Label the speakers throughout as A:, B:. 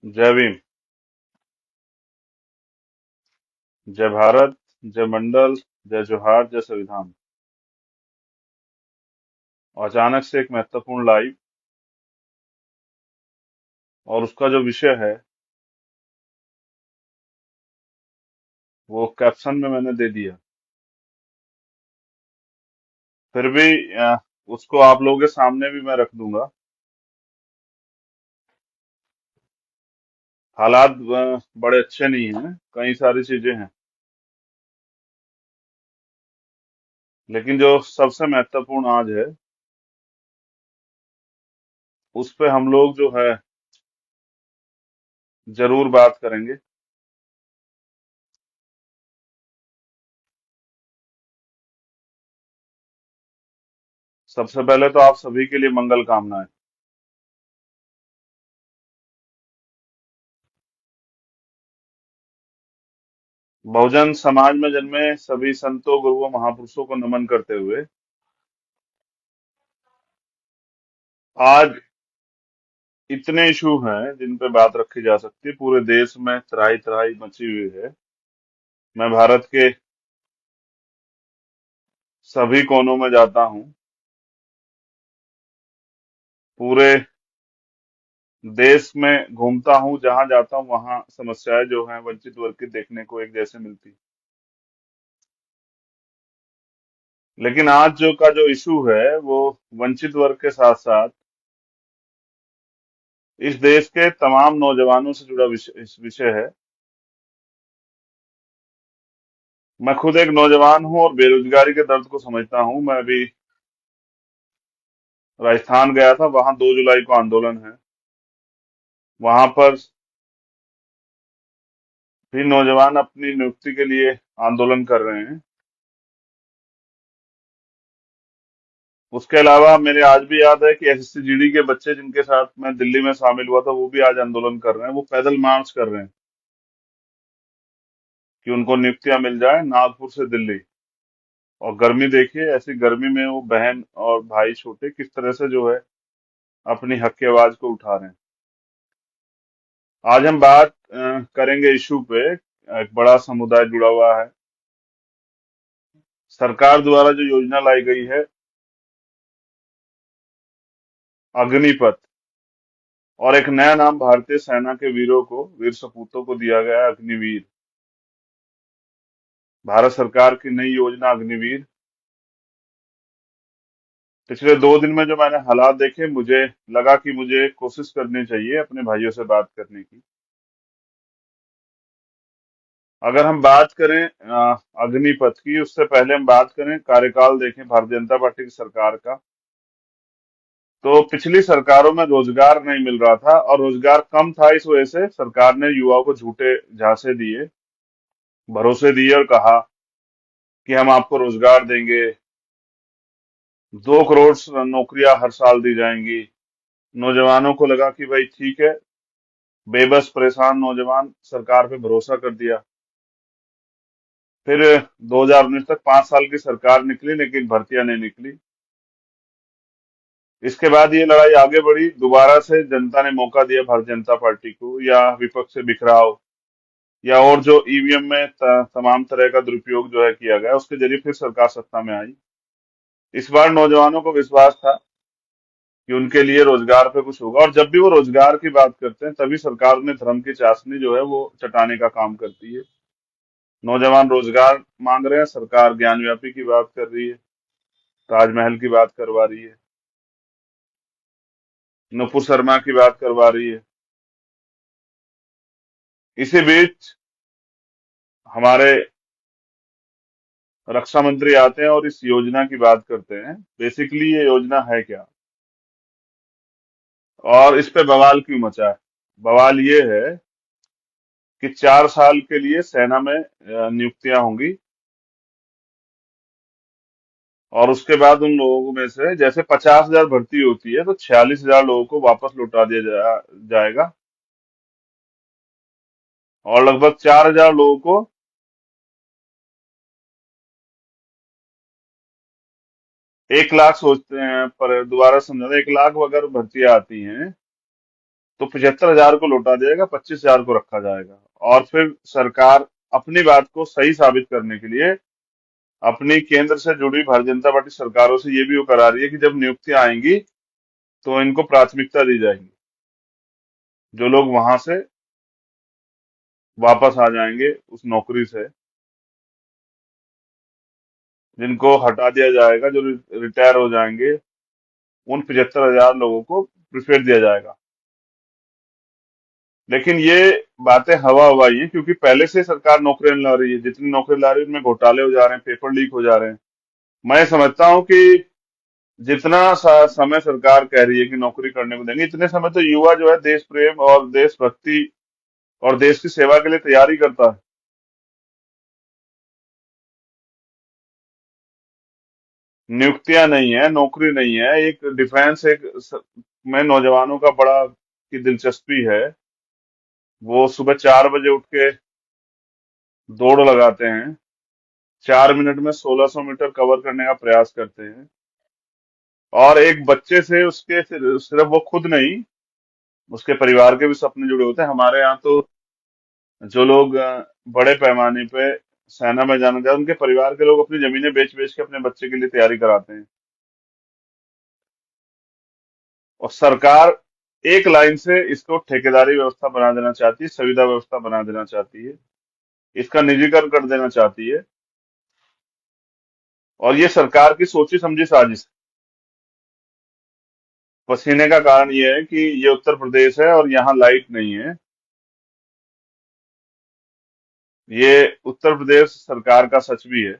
A: जय भीम। जय भारत। जय मंडल। जय जोहार। जय संविधान। और अचानक से एक महत्वपूर्ण लाइव, और उसका जो विषय है वो कैप्शन में मैंने दे दिया। फिर भी उसको आप लोगों के सामने भी मैं रख दूंगा। हालात बड़े अच्छे नहीं हैं, कई सारी चीजें हैं, लेकिन जो सबसे महत्वपूर्ण आज है उस पे हम लोग जो है जरूर बात करेंगे। सबसे पहले तो आप सभी के लिए मंगल कामनाएं। बहुजन समाज में जन्मे सभी संतों, गुरुओं, महापुरुषों को नमन करते हुए आज इतने इशू हैं जिन पे बात रखी जा सकती है। पूरे देश में त्राही त्राही मची हुई है। मैं भारत के सभी कोनों में जाता हूँ। पूरे देश में घूमता हूँ, जहां जाता हूँ वहां समस्याएं जो हैं वंचित वर्ग की देखने को एक जैसे मिलती। लेकिन आज जो का जो इशू है वो वंचित वर्ग के साथ साथ इस देश के तमाम नौजवानों से जुड़ा विषय है। मैं खुद एक नौजवान हूँ और बेरोजगारी के दर्द को समझता हूँ। मैं अभी राजस्थान गया था, वहां 2 जुलाई को आंदोलन है। वहां पर भी नौजवान अपनी नियुक्ति के लिए आंदोलन कर रहे हैं। उसके अलावा मेरे आज भी याद है कि एसएससी जीडी के बच्चे जिनके साथ मैं दिल्ली में शामिल हुआ था वो भी आज आंदोलन कर रहे हैं। वो पैदल मार्च कर रहे हैं कि उनको नियुक्तियां मिल जाए, नागपुर से दिल्ली। और गर्मी देखिए, ऐसी गर्मी में वो बहन और भाई छोटे किस तरह से जो है अपनी हक की आवाज को उठा रहे हैं। आज हम बात करेंगे इशू पे। एक बड़ा समुदाय जुड़ा हुआ है। सरकार द्वारा जो योजना लाई गई है अग्निपथ, और एक नया नाम भारतीय सेना के वीरों को, वीर सपूतों को दिया गया है, अग्निवीर। भारत सरकार की नई योजना अग्निवीर। पिछले 2 दिन में जो मैंने हालात देखे, मुझे लगा कि मुझे कोशिश करनी चाहिए अपने भाइयों से बात करने की। अगर हम बात करें अग्निपथ की, उससे पहले हम बात करें कार्यकाल देखें भारतीय जनता पार्टी की सरकार का, तो पिछली सरकारों में रोजगार नहीं मिल रहा था और रोजगार कम था। इस वजह से सरकार ने युवाओं को झूठे झांसे दिए, भरोसे दिए और कहा कि हम आपको रोजगार देंगे, 2 करोड़ नौकरियां हर साल दी जाएंगी। नौजवानों को लगा कि भाई ठीक है। बेबस परेशान नौजवान सरकार पे भरोसा कर दिया। फिर 2019 तक 5 साल की सरकार निकली, लेकिन भर्तियां नहीं निकली। इसके बाद ये लड़ाई आगे बढ़ी। दोबारा से जनता ने मौका दिया भारतीय जनता पार्टी को, या विपक्ष से बिखराव, या और जो ईवीएम में तमाम तरह का दुरुपयोग जो है किया गया, उसके जरिए फिर सरकार सत्ता में आई। इस बार नौजवानों को विश्वास था कि उनके लिए रोजगार पे कुछ होगा, और जब भी वो रोजगार की बात करते हैं तभी सरकार में धर्म की चाशनी जो है वो चटाने का काम करती है। नौजवान रोजगार मांग रहे हैं, सरकार ज्ञान व्यापी की बात कर रही है, ताजमहल की बात करवा रही है, नुपुर शर्मा की बात करवा रही है। इसी बीच हमारे रक्षा मंत्री आते हैं और इस योजना की बात करते हैं। बेसिकली ये योजना है क्या, और इस पे बवाल क्यों मचा है? बवाल ये है कि 4 साल के लिए सेना में नियुक्तियां होंगी, और उसके बाद उन लोगों में से जैसे 50,000 भर्ती होती है तो 46,000 लोगों को वापस लौटा दिया जाएगा, और लगभग 4,000 लोगों को 1 लाख सोचते हैं। पर दोबारा समझा, 1 लाख अगर भर्तियां आती हैं तो 75,000 को लौटा दिया जाएगा, 25,000 को रखा जाएगा। और फिर सरकार अपनी बात को सही साबित करने के लिए अपनी केंद्र से जुड़ी भारतीय जनता पार्टी सरकारों से ये भी वो करा रही है कि जब नियुक्तियां आएंगी तो इनको प्राथमिकता दी जाएगी। जो लोग वहां से वापस आ जाएंगे उस नौकरी से, जिनको हटा दिया जाएगा, जो रिटायर हो जाएंगे, उन 75,000 लोगों को प्रिफेर दिया जाएगा। लेकिन ये बातें हवा हवाई है, क्योंकि पहले से सरकार नौकरियां ला रही है। जितनी नौकरी ला रही है उनमें घोटाले हो जा रहे हैं, पेपर लीक हो जा रहे हैं। मैं समझता हूँ कि जितना समय सरकार कह रही है कि नौकरी करने को देंगे, इतने समय तो युवा जो है देश प्रेम और देशभक्ति और देश की सेवा के लिए तैयारी करता है। नियुक्तियां नहीं है, नौकरी नहीं है, एक डिफेंस में नौजवानों का बड़ा की दिलचस्पी है। वो सुबह 4 बजे उठ के दौड़ लगाते हैं, 4 मिनट में 1600 मीटर कवर करने का प्रयास करते हैं। और एक बच्चे से उसके सिर्फ वो खुद नहीं, उसके परिवार के भी सपने जुड़े होते हैं। हमारे यहाँ तो जो लोग बड़े पैमाने पे सेना में जाना चाहते हैं, उनके परिवार के लोग अपनी जमीनें बेच बेच के अपने बच्चे के लिए तैयारी कराते हैं। और सरकार एक लाइन से इसको ठेकेदारी व्यवस्था बना देना चाहती है, संविदा व्यवस्था बना देना चाहती है, इसका निजीकरण कर देना चाहती है। और ये सरकार की सोची समझी साजिश है। पसीने का कारण ये है कि ये उत्तर प्रदेश है और यहाँ लाइट नहीं है। ये उत्तर प्रदेश सरकार का सच भी है।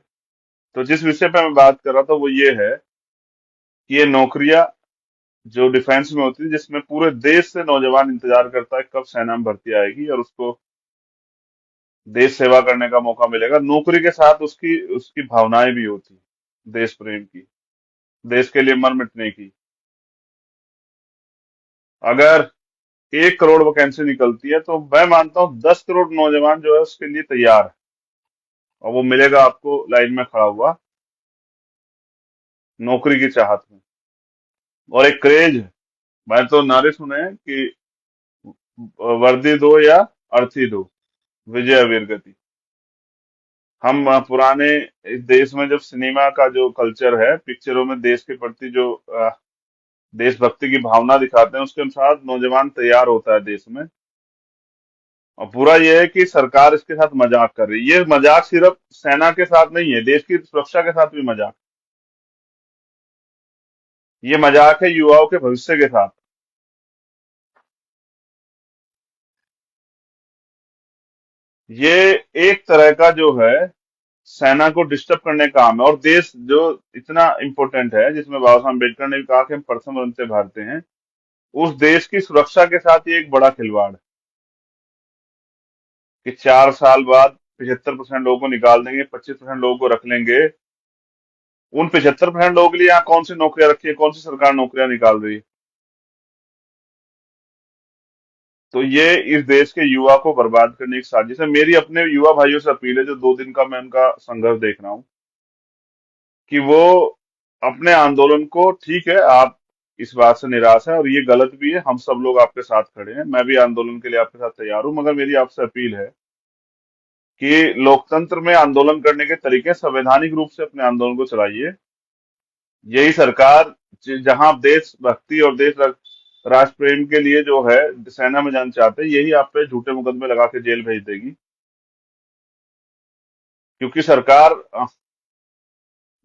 A: तो जिस विषय पे मैं बात कर रहा था वो ये है कि ये नौकरियां जो डिफेंस में होती है, जिसमें पूरे देश से नौजवान इंतजार करता है कब सेना में भर्ती आएगी और उसको देश सेवा करने का मौका मिलेगा। नौकरी के साथ उसकी उसकी भावनाएं भी होती, देश प्रेम की, देश के लिए मर मिटने की। अगर 1 करोड़ वैकेंसी निकलती है तो मैं मानता हूँ 10 करोड़ नौजवान जो है उसके लिए तैयार है। और वो मिलेगा आपको लाइन में खड़ा हुआ, नौकरी की चाहत में। और एक क्रेज है, मैंने तो नारे सुने हैं कि वर्दी दो या अर्थी दो, विजय वीर गति। हम पुराने इस देश में जब सिनेमा का जो कल्चर है, पिक्चरों में देश के प्रति जो देशभक्ति की भावना दिखाते हैं, उसके अनुसार नौजवान तैयार होता है देश में। और बुरा यह है कि सरकार इसके साथ मजाक कर रही है। ये मजाक सिर्फ सेना के साथ नहीं है, देश की सुरक्षा के साथ भी मजाक। ये मजाक है युवाओं के भविष्य के साथ। ये एक तरह का जो है सेना को डिस्टर्ब करने का काम है। और देश जो इतना इम्पोर्टेंट है, जिसमें बाबा साहब अम्बेडकर ने भी कहा कि हम प्रथम बनते भारतीय हैं, उस देश की सुरक्षा के साथ ये एक बड़ा खिलवाड़ है कि 4 साल बाद 75% लोगों को निकाल देंगे, 25% लोगों को रख लेंगे। उन 75% लोगों के लिए यहाँ कौन सी नौकरियां रखी है, कौन सी सरकार नौकरियां निकाल रही है? तो ये इस देश के युवा को बर्बाद करने की साजिश है। मेरी अपने युवा भाइयों से अपील है, जो 2 दिन का मैं उनका संघर्ष देख रहा हूँ, कि वो अपने आंदोलन को, ठीक है आप इस बात से निराश है और ये गलत भी है, हम सब लोग आपके साथ खड़े हैं, मैं भी आंदोलन के लिए आपके साथ तैयार हूं, मगर मेरी आपसे अपील है कि लोकतंत्र में आंदोलन करने के तरीके संवैधानिक रूप से अपने आंदोलन को चलाइए। यही सरकार जहां आप देशभक्ति और राष्ट्र प्रेम के लिए जो है सेना में जाना चाहते हैं, यही आप पे झूठे मुकदमे लगा के जेल भेज देगी। क्योंकि सरकार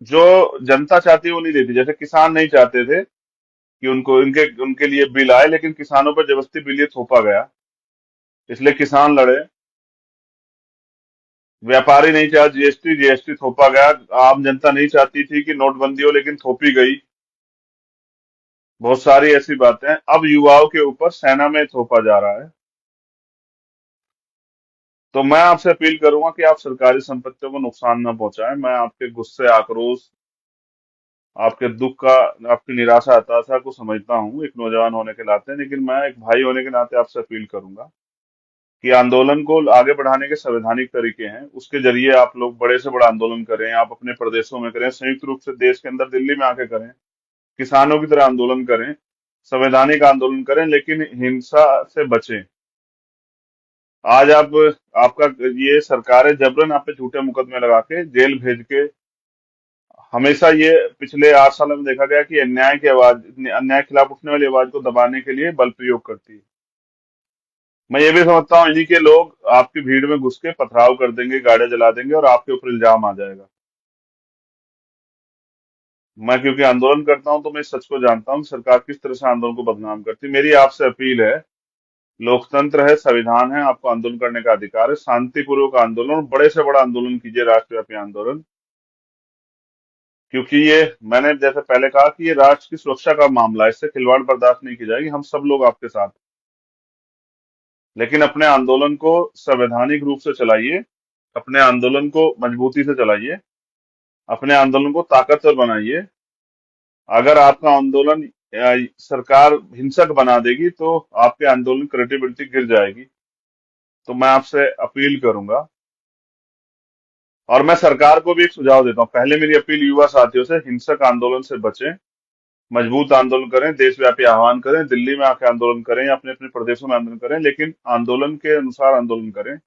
A: जो जनता चाहती है वो नहीं देती। जैसे किसान नहीं चाहते थे कि उनको इनके उनके लिए बिल आए, लेकिन किसानों पर जबरदस्ती बिल ये थोपा गया, इसलिए किसान लड़े। व्यापारी नहीं चाहे जीएसटी, जीएसटी थोपा गया। आम जनता नहीं चाहती थी कि नोटबंदी हो, लेकिन थोपी गई। बहुत सारी ऐसी बातें अब युवाओं के ऊपर सेना में थोपा जा रहा है। तो मैं आपसे अपील करूंगा कि आप सरकारी संपत्तियों को नुकसान न पहुंचाएं। मैं आपके गुस्से, आक्रोश, आपके दुख का, आपकी निराशा, हताशा को समझता हूं एक नौजवान होने के नाते, लेकिन मैं एक भाई होने के नाते आपसे अपील करूंगा कि आंदोलन को आगे बढ़ाने के संवैधानिक तरीके हैं। उसके जरिए आप लोग बड़े से बड़ा आंदोलन करें, आप अपने प्रदेशों में करें, संयुक्त रूप से देश के अंदर दिल्ली में आके करें, किसानों की तरह आंदोलन करें। संवैधानिक आंदोलन करें, लेकिन हिंसा से बचें। आज आप आपका ये सरकारें जबरन आप पे झूठे मुकदमे लगा के जेल भेज के, हमेशा ये पिछले 8 सालों में देखा गया कि अन्याय की आवाज, अन्याय के खिलाफ उठने वाली आवाज को दबाने के लिए बल प्रयोग करती है। मैं ये भी समझता हूँ इन्हीं के लोग आपकी भीड़ में घुस के पथराव कर देंगे, गाड़ियां जला देंगे और आपके ऊपर इल्जाम आ जाएगा। मैं क्योंकि आंदोलन करता हूं तो मैं इस सच को जानता हूं कि सरकार किस तरह से आंदोलन को बदनाम करती है। मेरी आपसे अपील है, लोकतंत्र है, संविधान है, आपको आंदोलन करने का अधिकार है। शांतिपूर्वक आंदोलन और बड़े से बड़ा आंदोलन कीजिए, राष्ट्रव्यापी आंदोलन। क्योंकि ये, मैंने जैसे पहले कहा कि ये राष्ट्र की सुरक्षा का मामला है, इससे खिलवाड़ बर्दाश्त नहीं की जाएगी। हम सब लोग आपके साथ हैं। लेकिन अपने आंदोलन को संवैधानिक रूप से चलाइए, अपने आंदोलन को मजबूती से चलाइए, अपने आंदोलन को ताकतवर बनाइए। अगर आपका आंदोलन सरकार हिंसक बना देगी तो आपके आंदोलन की क्रेडिबिलिटी गिर जाएगी। तो मैं आपसे अपील करूंगा, और मैं सरकार को भी एक सुझाव देता हूं। पहले मेरी अपील युवा साथियों से, हिंसक आंदोलन से बचें, मजबूत आंदोलन करें, देशव्यापी आह्वान करें, दिल्ली में आके आंदोलन करें या अपने अपने प्रदेशों में आंदोलन करें, लेकिन आंदोलन के अनुसार आंदोलन करें।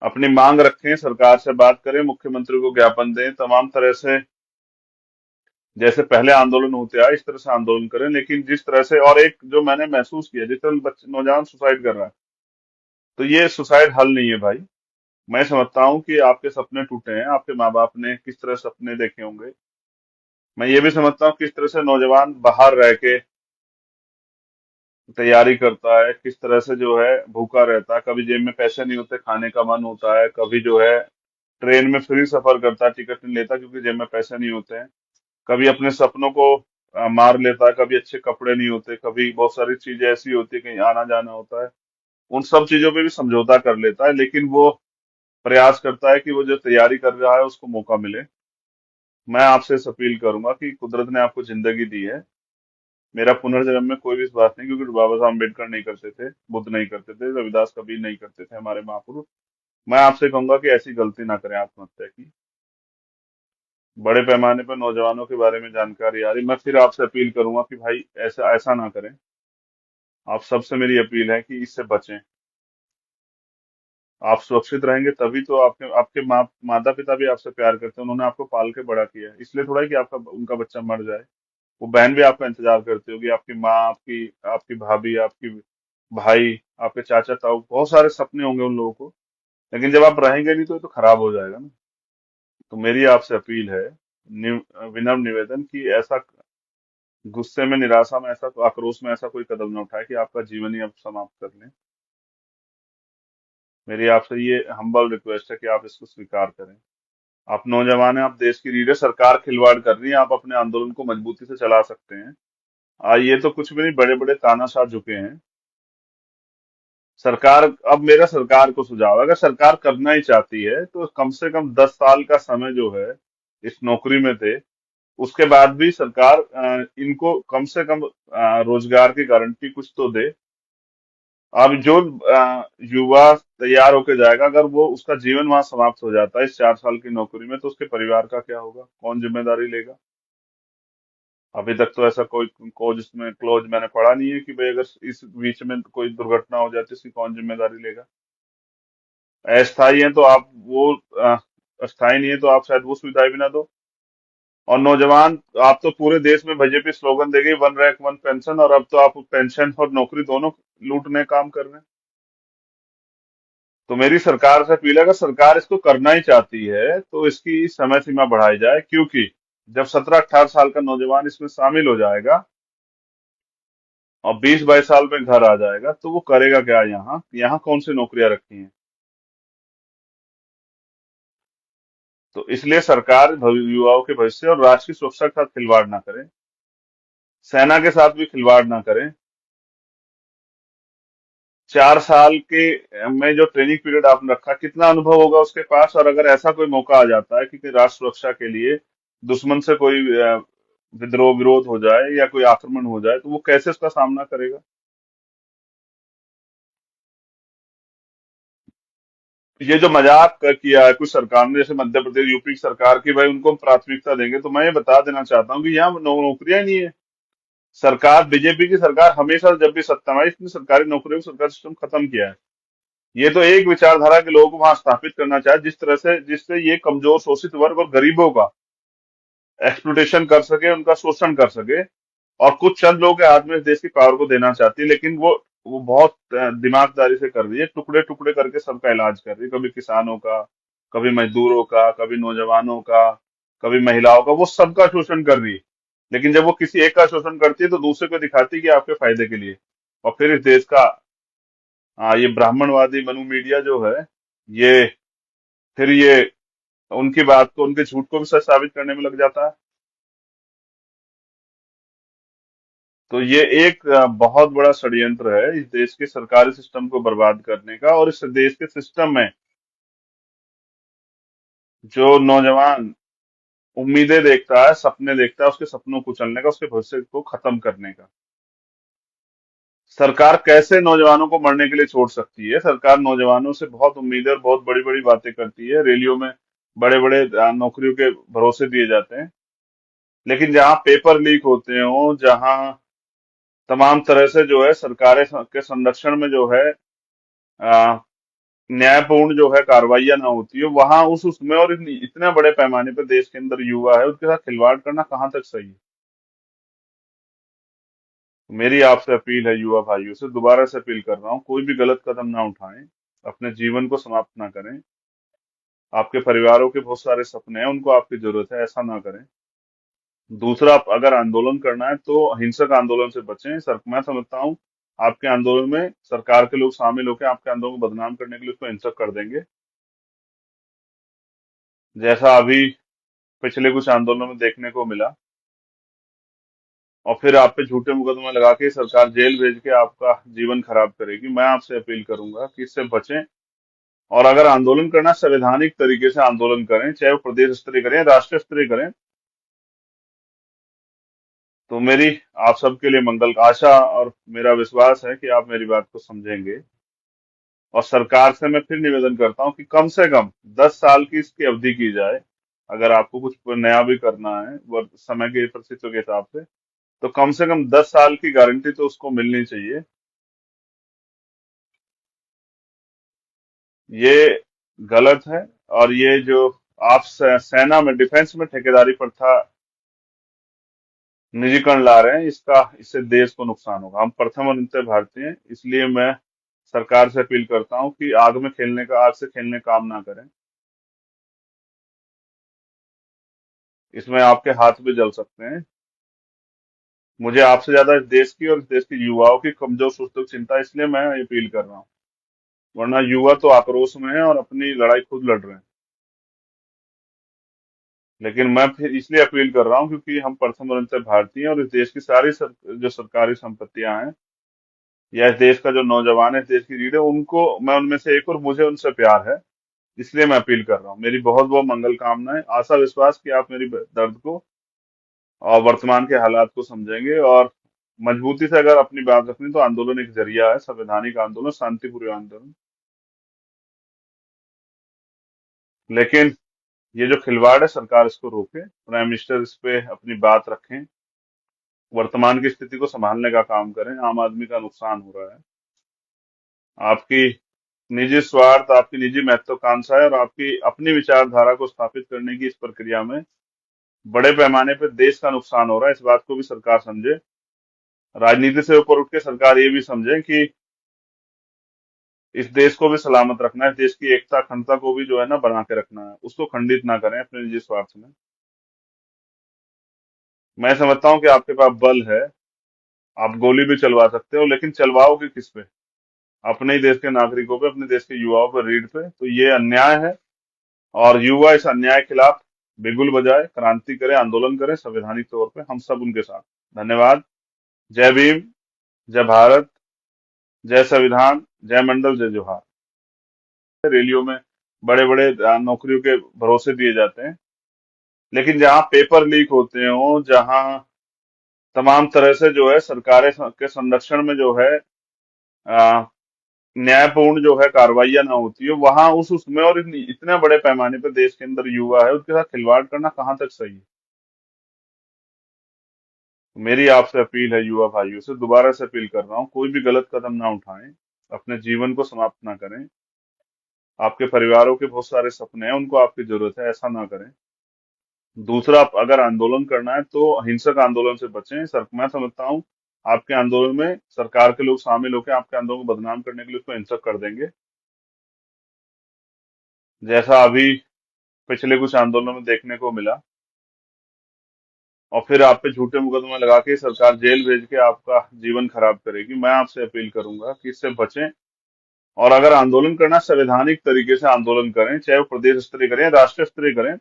A: अपनी मांग रखें, सरकार से बात करें, मुख्यमंत्री को ज्ञापन दें, तमाम तरह से जैसे पहले आंदोलन होते आए इस तरह से आंदोलन करें। लेकिन जिस तरह से, और एक जो मैंने महसूस किया, जिस तरह बच्चे, नौजवान सुसाइड कर रहा है, तो ये सुसाइड हल नहीं है भाई। मैं समझता हूँ कि आपके सपने टूटे हैं, आपके माँ बाप ने किस तरह सपने देखे होंगे। मैं ये भी समझता हूँ किस तरह से नौजवान बाहर रह के तैयारी करता है, किस तरह से जो है भूखा रहता है, कभी जेब में पैसे नहीं होते, खाने का मन होता है, कभी जो है ट्रेन में फ्री सफर करता है, टिकट नहीं लेता क्योंकि जेब में पैसे नहीं होते हैं, कभी अपने सपनों को मार लेता है, कभी अच्छे कपड़े नहीं होते, कभी बहुत सारी चीजें ऐसी होती है, कहीं आना जाना होता है, उन सब चीजों पे भी समझौता कर लेता है। लेकिन वो प्रयास करता है कि वो जो तैयारी कर रहा है उसको मौका मिले। मैं आपसे इस अपील करूंगा कि कुदरत ने आपको जिंदगी दी है, मेरा पुनर्जन्म में कोई विश्वास नहीं, क्योंकि बाबा साहब अम्बेडकर नहीं करते थे, बुद्ध नहीं करते थे, रविदास कबीर नहीं करते थे, हमारे महापुरुष। मैं आपसे कहूंगा कि ऐसी गलती ना करें आत्महत्या की। बड़े पैमाने पर नौजवानों के बारे में जानकारी आ रही, मैं फिर आपसे अपील करूंगा कि भाई ऐसा ऐसा ना करें। आप सबसे मेरी अपील है कि इससे बचें। आप सुरक्षित रहेंगे तभी तो आपके आपके माता पिता भी आपसे प्यार करते हैं, उन्होंने आपको पाल के बड़ा किया है, इसलिए थोड़ा ही कि आपका उनका बच्चा मर जाए। वो बहन भी आपका इंतजार करती होगी, आपकी माँ, आपकी आपकी भाभी, आपकी भाई, आपके चाचा ताऊ, बहुत सारे सपने होंगे उन लोगों को। लेकिन जब आप रहेंगे नहीं तो ये तो खराब हो जाएगा ना। तो मेरी आपसे अपील है, विनम्र निवेदन, कि ऐसा गुस्से में, निराशा में, ऐसा आक्रोश में ऐसा कोई कदम न उठाए कि आपका जीवन ही आप समाप्त कर लें। मेरी आपसे ये हम्बल रिक्वेस्ट है कि आप इसको स्वीकार करें। आप नौजवान हैं, आप देश की रीढ़ है, सरकार खिलवाड़ कर रही है, आप अपने आंदोलन को मजबूती से चला सकते हैं। ये तो कुछ भी नहीं, बड़े बड़े तानाशाह झुके हैं। सरकार, अब मेरा सरकार को सुझाव है, अगर सरकार करना ही चाहती है तो कम से कम 10 साल का समय जो है इस नौकरी में थे, उसके बाद भी सरकार इनको कम से कम रोजगार की गारंटी कुछ तो दे। अब जो युवा तैयार होके जाएगा, अगर वो उसका जीवन वहां समाप्त हो जाता है इस 4 साल की नौकरी में, तो उसके परिवार का क्या होगा, कौन जिम्मेदारी लेगा? अभी तक तो ऐसा कोई क्लोज मैंने पढ़ा नहीं है कि भाई अगर इस बीच में कोई दुर्घटना हो जाती है इसकी कौन जिम्मेदारी लेगा। अस्थायी है तो आप वो, अस्थायी नहीं है तो आप शायद वो सुविधाएं भी ना दो। और नौजवान, आप तो पूरे देश में बीजेपी स्लोगन दे गई, वन रैंक वन पेंशन, और अब तो आप पेंशन और नौकरी दोनों लूटने काम कर रहे हैं। तो मेरी सरकार से अपील है, अगर सरकार इसको करना ही चाहती है तो इसकी समय सीमा बढ़ाई जाए, क्योंकि जब 17-18 साल का नौजवान इसमें शामिल हो जाएगा और 20-22 साल में घर आ जाएगा, तो वो करेगा क्या? यहाँ यहाँ कौन सी नौकरियां रखी हैं? तो इसलिए सरकार युवाओं के भविष्य और राष्ट्र की सुरक्षा के साथ खिलवाड़ ना करें, सेना के साथ भी खिलवाड़ ना करें। 4 साल के में जो ट्रेनिंग पीरियड आपने रखा, कितना अनुभव होगा उसके पास? और अगर ऐसा कोई मौका आ जाता है कि राष्ट्र सुरक्षा के लिए दुश्मन से कोई विद्रोह विरोध हो जाए या कोई आक्रमण हो जाए, तो वो कैसे उसका सामना करेगा? ये जो मजाक किया है कुछ सरकार ने, जैसे मध्य प्रदेश, यूपी की सरकार की, भाई उनको हम प्राथमिकता देंगे, तो मैं ये बता देना चाहता हूँ कि यहाँ नौकरियां ही नहीं है। सरकार, बीजेपी की सरकार हमेशा जब भी सत्ता में आई, इसने सरकारी नौकरियों को, सरकारी सिस्टम खत्म किया है। ये तो एक विचारधारा के लोगों को वहां स्थापित करना चाहे, जिस तरह से, जिससे ये कमजोर शोषित वर्ग और गरीबों का एक्सप्लुटेशन कर सके, उनका शोषण कर सके, और कुछ चंद लोगों के हाथ में इस देश की पावर को देना चाहती है। लेकिन वो बहुत दिमागदारी से कर रही है, टुकड़े टुकड़े करके सबका इलाज कर रही है, कभी किसानों का, कभी मजदूरों का, कभी नौजवानों का, कभी महिलाओं का, वो सबका शोषण कर रही है। लेकिन जब वो किसी एक का शोषण करती है तो दूसरे को दिखाती है कि आपके फायदे के लिए। और फिर इस देश का ये ब्राह्मणवादी मनु मीडिया जो है, ये फिर ये उनकी बात को, उनके झूठ को भी सच साबित करने में लग जाता है। तो ये एक बहुत बड़ा षड्यंत्र है इस देश के सरकारी सिस्टम को बर्बाद करने का। और इस देश के सिस्टम में जो नौजवान उम्मीदें देखता है, सपने देखता है, उसके सपनों को कुचलने का, उसके भविष्य को खत्म करने का। सरकार कैसे नौजवानों को मरने के लिए छोड़ सकती है? सरकार नौजवानों से बहुत उम्मीदें और बहुत बड़ी बड़ी बातें करती है, रैलियों में बड़े बड़े नौकरियों के भरोसे दिए जाते हैं। लेकिन जहां पेपर लीक होते हो, जहां तमाम तरह से जो है सरकारें के संरक्षण में जो है अ, न्यायपूर्ण जो है कार्रवाइयां ना होती है, वहां उसमें, और इतने बड़े पैमाने पर देश के अंदर युवा है, उसके साथ खिलवाड़ करना कहाँ तक सही है? मेरी आपसे अपील है, युवा भाइयों से दोबारा से अपील कर रहा हूँ, कोई भी गलत कदम ना उठाएं, अपने जीवन को समाप्त ना करें। आपके परिवारों के बहुत सारे सपने हैं, उनको आपकी जरूरत है, ऐसा ना करें। दूसरा, अगर आंदोलन करना है तो हिंसक आंदोलन से बचें। सर, मैं समझता हूँ आपके आंदोलन में सरकार के लोग शामिल होकर आपके आंदोलन को बदनाम करने के लिए उसको हिंसक कर देंगे, जैसा अभी पिछले कुछ आंदोलनों में देखने को मिला। और फिर आप पे झूठे मुकदमे लगा के सरकार जेल भेज के आपका जीवन खराब करेगी। मैं आपसे अपील करूंगा कि इससे बचें। और अगर आंदोलन करना, संवैधानिक तरीके से आंदोलन करें, चाहे वो प्रदेश स्तरीय करें, राष्ट्रीय स्तरीय करें। तो मेरी आप सबके लिए मंगल का आशा और मेरा विश्वास है कि आप मेरी बात को समझेंगे। और सरकार से मैं फिर निवेदन करता हूं कि कम से कम 10 साल की इसकी अवधि की जाए। अगर आपको कुछ नया भी करना है समय के परिस्थितियों के हिसाब से, तो कम से कम 10 साल की गारंटी तो उसको मिलनी चाहिए। ये गलत है। और ये जो आप सेना में, डिफेंस में ठेकेदारी प्रथा निजीकरण ला रहे हैं, इससे देश को नुकसान होगा। हम प्रथम और नित्य भारतीय हैं, इसलिए मैं सरकार से अपील करता हूं कि आग से खेलने काम ना करें। इसमें आपके हाथ भी जल सकते हैं। मुझे आपसे ज्यादा इस देश की और इस देश के युवाओं की कमजोर सोच चिंता है, इसलिए मैं ये अपील कर रहा हूँ। वरना युवा तो आक्रोश में है और अपनी लड़ाई खुद लड़ रहे हैं। लेकिन मैं फिर इसलिए अपील कर रहा हूँ क्योंकि हम प्रथम और नित्य भारतीय हैं, और इस देश की सारी जो सरकारी संपत्तियां हैं, या इस देश का जो नौजवान है, इस देश की रीढ़ है, उनको, मैं उनमें से एक, और मुझे उनसे प्यार है। इसलिए मैं अपील कर रहा हूँ। मेरी बहुत बहुत मंगल कामनाएं, आशा विश्वास कि आप मेरी दर्द को और वर्तमान के हालात को समझेंगे। और मजबूती से अगर अपनी बात रखनी, तो आंदोलन एक जरिया है, संवैधानिक आंदोलन, शांतिपूर्ण आंदोलन। लेकिन ये जो खिलवाड़ है, सरकार इसको रोके, प्राइम मिनिस्टर इस पे अपनी बात रखें, वर्तमान की स्थिति को संभालने का काम करें। आम आदमी का नुकसान हो रहा है। आपकी निजी स्वार्थ, आपकी निजी महत्वाकांक्षा है, और आपकी अपनी विचारधारा को स्थापित करने की इस प्रक्रिया में बड़े पैमाने पर देश का नुकसान हो रहा है। इस बात को भी सरकार समझे। राजनीति से ऊपर उठ के सरकार ये भी समझे कि इस देश को भी सलामत रखना है, इस देश की एकता अखंडता को भी जो है ना बना के रखना है, उसको खंडित ना करें अपने निजी स्वार्थ में। मैं समझता हूँ कि आपके पास बल है, आप गोली भी चलवा सकते हो, लेकिन चलवाओगे किस पे? अपने ही देश के नागरिकों पे, अपने देश के युवाओं पर, रीढ़ पे। तो ये अन्याय है। और युवा इस अन्याय के खिलाफ बिगुल बजाए, क्रांति करे, आंदोलन करे, संवैधानिक तौर पे हम सब उनके साथ। धन्यवाद। जय भीम, जय भारत, जय संविधान, जय मंडल, जय जोहार। रैलियों में बड़े बड़े नौकरियों के भरोसे दिए जाते हैं। लेकिन जहां पेपर लीक होते हो, जहां तमाम तरह से जो है सरकारें के संरक्षण में जो है अ, न्यायपूर्ण जो है कार्रवाइयां ना होती है, वहां उसमें, और इतने बड़े पैमाने पर देश के अंदर युवा है, उसके साथ खिलवाड़ करना कहाँ तक सही है? मेरी आपसे अपील है, युवा भाइयों से दोबारा से अपील कर रहा हूँ, कोई भी गलत कदम ना उठाएं, अपने जीवन को समाप्त ना करें। आपके परिवारों के बहुत सारे सपने हैं, उनको आपकी जरूरत है, ऐसा ना करें। दूसरा, अगर आंदोलन करना है तो हिंसक आंदोलन से बचें। सर, मैं समझता हूँ आपके आंदोलन में सरकार के लोग शामिल होकर आपके आंदोलन को बदनाम करने के लिए उसको हिंसक कर देंगे, जैसा अभी पिछले कुछ आंदोलनों में देखने को मिला। और फिर आप पे झूठे मुकदमे लगा के सरकार जेल भेज के आपका जीवन खराब करेगी। मैं आपसे अपील करूंगा कि इससे बचें। और अगर आंदोलन करना, संवैधानिक तरीके से आंदोलन करें, चाहे वो प्रदेश स्तरीय करें या राष्ट्रीय स्तरीय करें।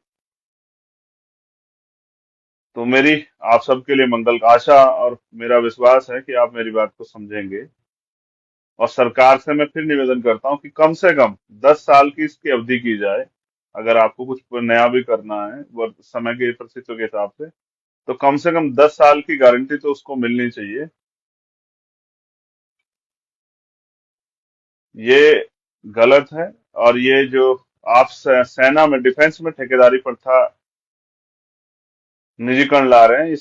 A: तो मेरी आप सबके लिए मंगल आशा और मेरा विश्वास है कि आप मेरी बात को समझेंगे। और सरकार से मैं फिर निवेदन करता हूं कि कम से कम 10 साल की इसकी अवधि की जाए। अगर आपको कुछ नया भी करना है समय की परिस्थितियों के हिसाब से, तो कम से कम 10 साल की गारंटी तो उसको मिलनी चाहिए। ये गलत है। और ये जो आप सेना में, डिफेंस में ठेकेदारी प्रथा निजीकरण ला रहे हैं,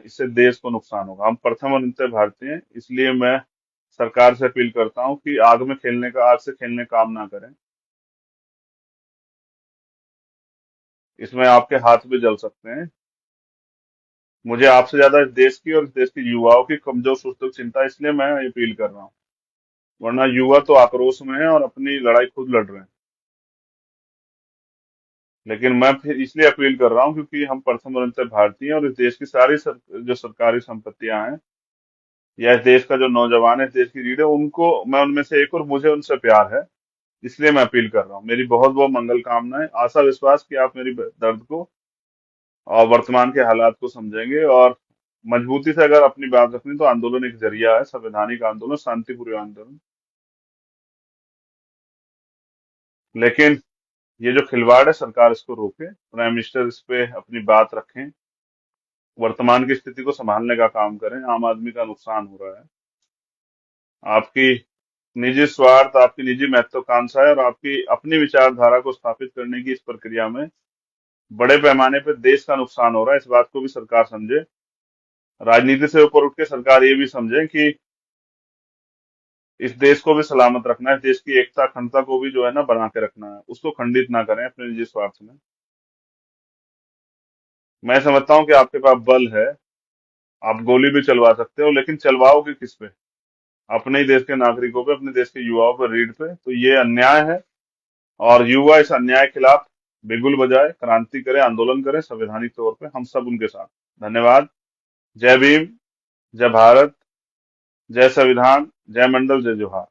A: इससे देश को नुकसान होगा। हम प्रथम और नित्य भारतीय हैं, इसलिए मैं सरकार से अपील करता हूं कि आग से खेलने काम ना करें। इसमें आपके हाथ भी जल सकते हैं। मुझे आपसे ज्यादा इस देश की और इस देश के युवाओं की कमजोर सोच की चिंता है, इसलिए मैं ये अपील कर रहा हूँ। वरना युवा तो आक्रोश में है और अपनी लड़ाई खुद लड़ रहे हैं। लेकिन मैं फिर इसलिए अपील कर रहा हूँ क्योंकि हम प्रथम और नित्य भारतीय हैं, और इस देश की सारी जो सरकारी संपत्तियां हैं, या इस देश का जो नौजवान है, इस देश की रीढ़ है, उनको मैं उनमें से एक, और मुझे उनसे प्यार है। इसलिए मैं अपील कर रहा हूँ। मेरी बहुत बहुत मंगल कामनाएं, आशा विश्वास कि आप मेरी दर्द को और वर्तमान के हालात को समझेंगे। और मजबूती से अगर अपनी बात रखनी, तो आंदोलन एक जरिया है, संवैधानिक आंदोलन, शांतिपूर्ण आंदोलन। लेकिन ये जो खिलवाड़ है, सरकार इसको रोके, प्राइम मिनिस्टर इस पे अपनी बात रखें, वर्तमान की स्थिति को संभालने का काम करें। आम आदमी का नुकसान हो रहा है। आपकी निजी स्वार्थ, आपकी निजी महत्वाकांक्षा है, और आपकी अपनी विचारधारा को स्थापित करने की इस प्रक्रिया में बड़े पैमाने पर देश का नुकसान हो रहा है। इस बात को भी सरकार समझे। राजनीति से ऊपर उठ के सरकार ये भी समझे कि इस देश को भी सलामत रखना है, इस देश की एकता अखंडता को भी जो है ना बना के रखना है, उसको खंडित ना करें अपने निजी स्वार्थ में। मैं समझता हूँ कि आपके पास बल है, आप गोली भी चलवा सकते हो, लेकिन चलवाओगे किस पे? अपने ही देश के नागरिकों पे, अपने देश के युवाओं पर, रीढ़ पे। तो ये अन्याय है। और युवा इस अन्याय के खिलाफ बिगुल बजाए, क्रांति करे, आंदोलन करे संवैधानिक तौर पे, हम सब उनके साथ। धन्यवाद। जय भीम, जय भारत, जय संविधान, जय मंडल, जय जोहार।